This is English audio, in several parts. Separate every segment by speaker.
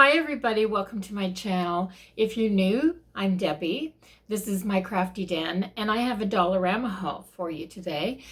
Speaker 1: Hi everybody, welcome to my channel. If you're new, I'm Debbie. This is my crafty den and I have a Dollarama haul for you today.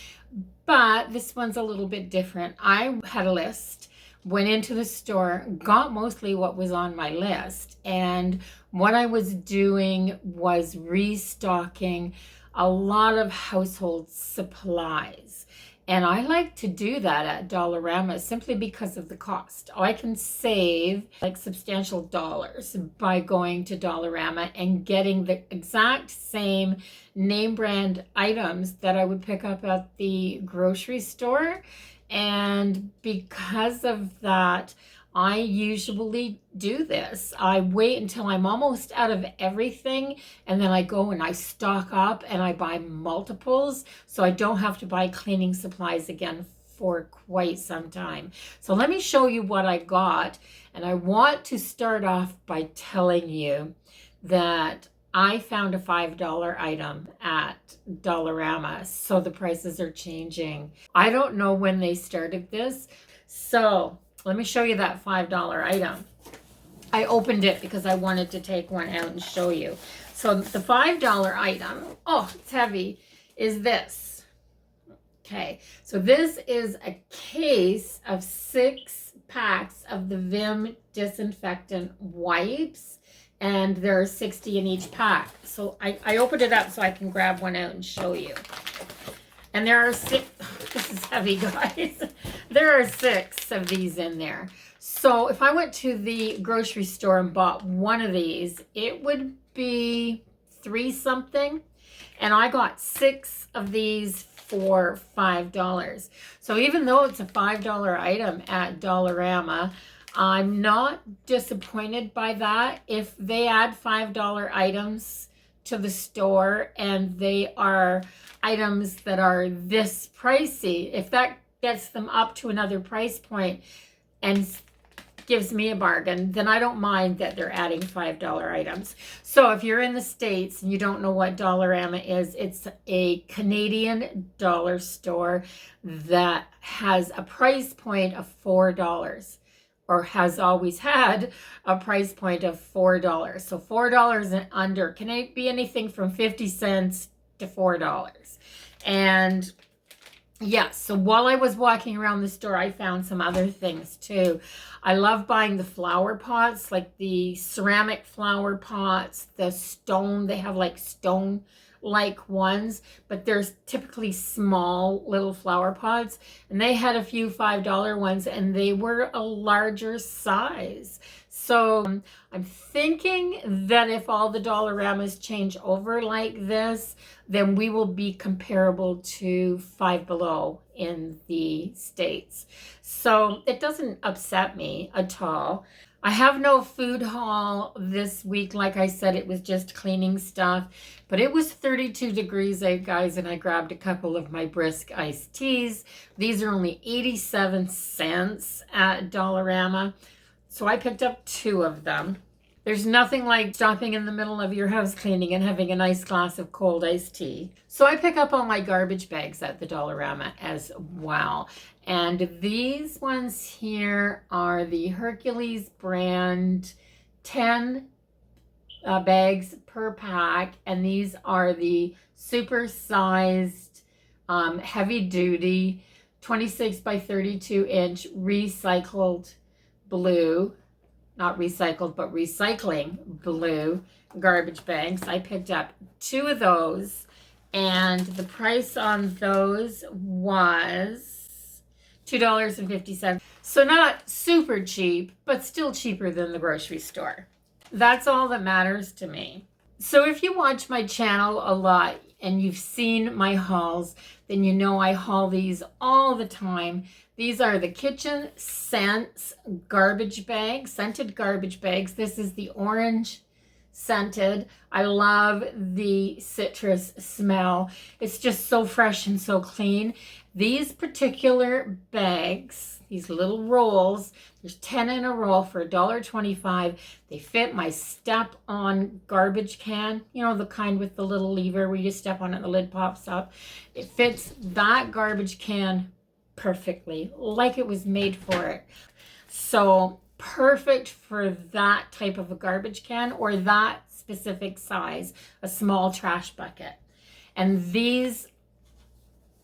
Speaker 1: But this one's a little bit different. I had a list, went into the store, got mostly what was on my list, and what I was doing was restocking a lot of household supplies. And I like to do that at Dollarama simply because of the cost. I can save like substantial dollars by going to Dollarama and getting the exact same name brand items that I would pick up at the grocery store. And because of that, I usually do this. I wait until I'm almost out of everything, and then I go and I stock up and I buy multiples so I don't have to buy cleaning supplies again for quite some time. So let me show you what I got, and I want to start off by telling you that I found a $5 item at Dollarama, so the prices are changing. I don't know when they started this, so let me show you that $5 item. I opened it because I wanted to take one out and show you. So the $5 item, oh, it's heavy, is this. Okay, so this is a case of 6 packs of the Vim disinfectant wipes, and there are 60 in each pack. So I opened it up so I can grab one out and show you. And there are 6, this is heavy, guys. There are 6 of these in there. So if I went to the grocery store and bought one of these, it would be $3 something. And I got 6 of these for $5. So even though it's a $5 item at Dollarama, I'm not disappointed by that. If they add $5 items to the store and they are items that are this pricey, if that gets them up to another price point and gives me a bargain, then I don't mind that they're adding $5 items. So if you're in the States and you don't know what Dollarama is, it's a Canadian dollar store that has a price point of $4, or has always had a price point of $4. So $4 and under can be anything from 50 cents to $4. And yeah, so while I was walking around the store, I found some other things too. I love buying the flower pots, like the ceramic flower pots, the stone. They have like stone like ones, but there's typically small little flower pots, and they had a few $5 ones and they were a larger size. So I'm thinking that if all the Dollaramas change over like this, then we will be comparable to Five Below in the States. So it doesn't upset me at all. I have no food haul this week. Like I said, it was just cleaning stuff, but it was 32 degrees out, guys, and I grabbed a couple of my brisk iced teas. These are only 87 cents at Dollarama, so I picked up 2 of them. There's nothing like stopping in the middle of your house cleaning and having a nice glass of cold iced tea. So I pick up all my garbage bags at the Dollarama as well. And these ones here are the Hercules brand, 10 bags per pack. And these are the super sized, heavy duty, 26 by 32 inch recycled blue. Not recycled, but recycling blue garbage bags. I picked up 2 of those, and the price on those was $2.50. So not super cheap, but still cheaper than the grocery store. That's all that matters to me. So if you watch my channel a lot and you've seen my hauls, then you know I haul these all the time. These are the Kitchen Scents garbage bags, scented garbage bags. This is the orange scented. I love the citrus smell. It's just so fresh and so clean. These particular bags, these little rolls, there's 10 in a roll for $1.25. They fit my step-on garbage can, you know, the kind with the little lever where you step on it and the lid pops up. It fits that garbage can perfectly, like it was made for it. So perfect for that type of a garbage can or that specific size, a small trash bucket. And these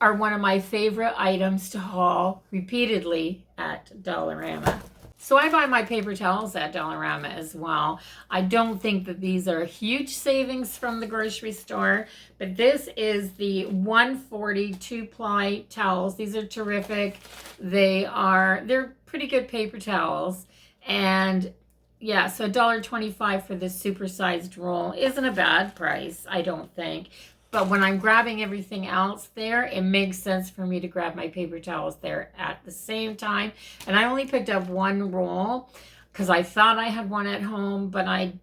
Speaker 1: are one of my favorite items to haul repeatedly at Dollarama. So I buy my paper towels at Dollarama as well. I don't think that these are huge savings from the grocery store, but this is the 140 2-ply towels. These are terrific. They're pretty good paper towels. And yeah, so $1.25 for this supersized roll isn't a bad price, I don't think. But when I'm grabbing everything else there, it makes sense for me to grab my paper towels there at the same time. And I only picked up one roll because I thought I had one at home, but I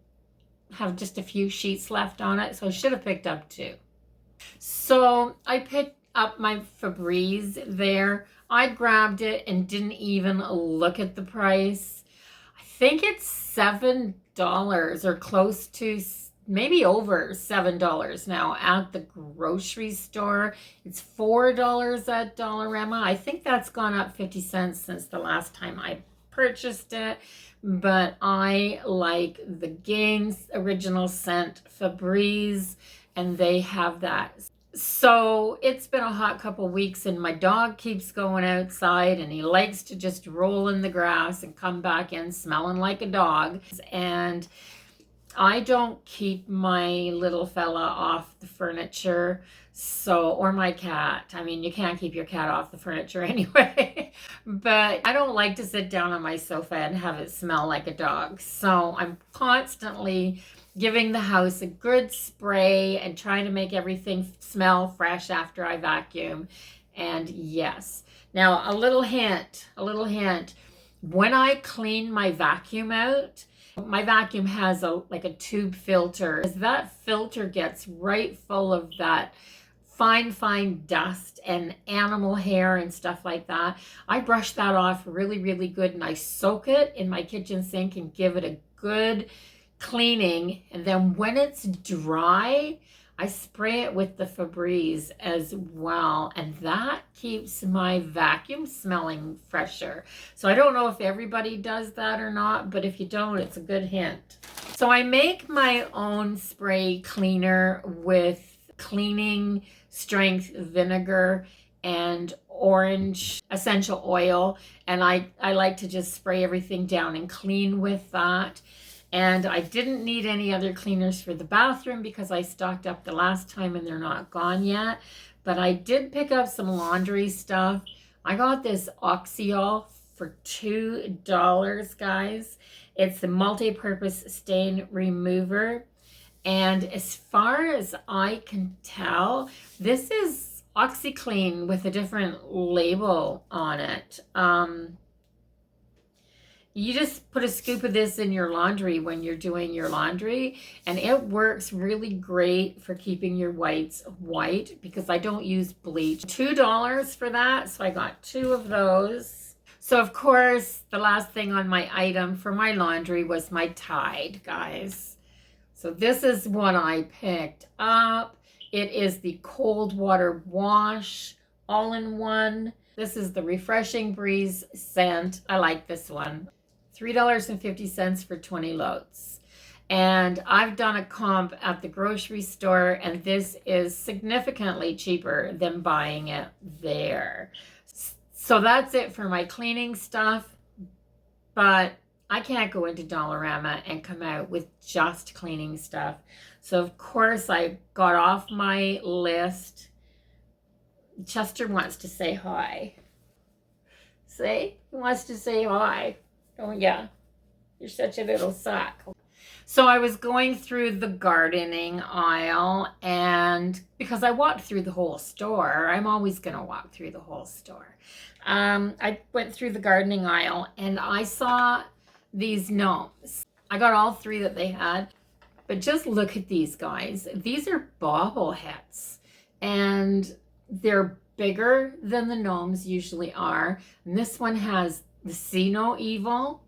Speaker 1: have just a few sheets left on it. So I should have picked up two. So I picked up my Febreze there. I grabbed it and didn't even look at the price. I think it's $7 or close to maybe over $7 now at the grocery store. It's $4 at Dollarama. I think that's gone up 50 cents since the last time I purchased it, but I like the Gaines Original Scent Febreze, and they have that. So it's been a hot couple weeks and my dog keeps going outside and he likes to just roll in the grass and come back in smelling like a dog. And I don't keep my little fella off the furniture, or my cat. I mean, you can't keep your cat off the furniture anyway, but I don't like to sit down on my sofa and have it smell like a dog. So I'm constantly giving the house a good spray and trying to make everything smell fresh after I vacuum. And yes, now a little hint, when I clean my vacuum out, my vacuum has like a tube filter. As that filter gets right full of that fine dust and animal hair and stuff like that, I brush that off really, really good, and I soak it in my kitchen sink and give it a good cleaning. And then when it's dry, I spray it with the Febreze as well, and that keeps my vacuum smelling fresher. So I don't know if everybody does that or not, but if you don't, it's a good hint. So I make my own spray cleaner with cleaning strength vinegar and orange essential oil, and I like to just spray everything down and clean with that. And I didn't need any other cleaners for the bathroom because I stocked up the last time and they're not gone yet. But I did pick up some laundry stuff. I got this Oxyol for $2, guys. It's the multi-purpose stain remover. And as far as I can tell, this is OxyClean with a different label on it. You just put a scoop of this in your laundry when you're doing your laundry, and it works really great for keeping your whites white because I don't use bleach. $2 for that, so I got 2 of those. So of course, the last thing on my item for my laundry was my Tide, guys. So this is what I picked up. It is the cold water wash all-in-one. This is the Refreshing Breeze scent. I like this one. $3.50 for 20 loads. And I've done a comp at the grocery store, and this is significantly cheaper than buying it there. So that's it for my cleaning stuff, but I can't go into Dollarama and come out with just cleaning stuff. So of course I got off my list. Chester wants to say hi. See? He wants to say hi. Oh yeah, you're such a little suck. So I was going through the gardening aisle, and because I walked through the whole store, I'm always going to walk through the whole store. I went through the gardening aisle and I saw these gnomes. I got all 3 that they had, but just look at these guys. These are bobbleheads, and they're bigger than the gnomes usually are. And this one has the see no evil,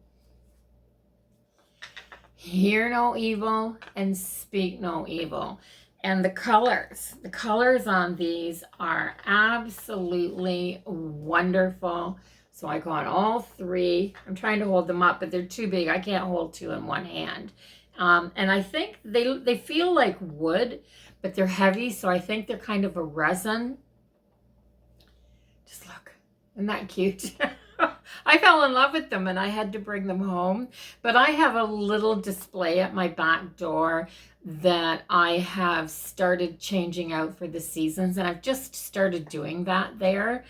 Speaker 1: hear no evil, and speak no evil. And the colors on these are absolutely wonderful. So I got all 3. I'm trying to hold them up, but they're too big. I can't hold 2 in one hand. And I think they feel like wood, but they're heavy, so I think they're kind of a resin. Just look, isn't that cute? I fell in love with them and I had to bring them home. But I have a little display at my back door that I have started changing out for the seasons, and I've just started doing that there.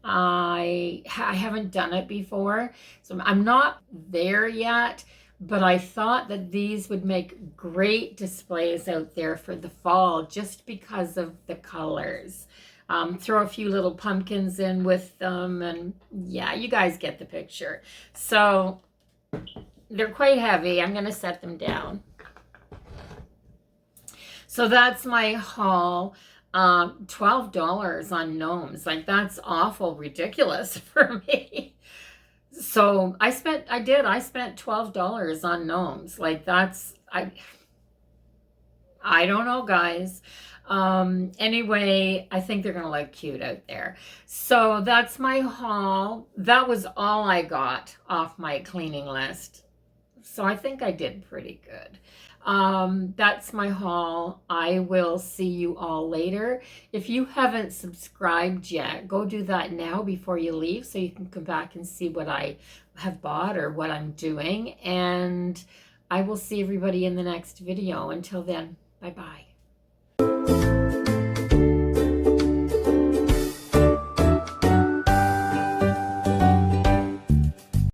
Speaker 1: I haven't done it before, so I'm not there yet, but I thought that these would make great displays out there for the fall just because of the colors. Throw a few little pumpkins in with them, and yeah, you guys get the picture. So they're quite heavy. I'm going to set them down. So that's my haul. $12 on gnomes. Like, that's awful ridiculous for me. So I spent $12 on gnomes. Like, that's, I don't know, guys. Anyway, I think they're gonna look cute out there. So that's my haul. That was all I got off my cleaning list. So I think I did pretty good. That's my haul. I will see you all later. If you haven't subscribed yet, go do that now before you leave so you can come back and see what I have bought or what I'm doing. And I will see everybody in the next video. Until then, bye-bye.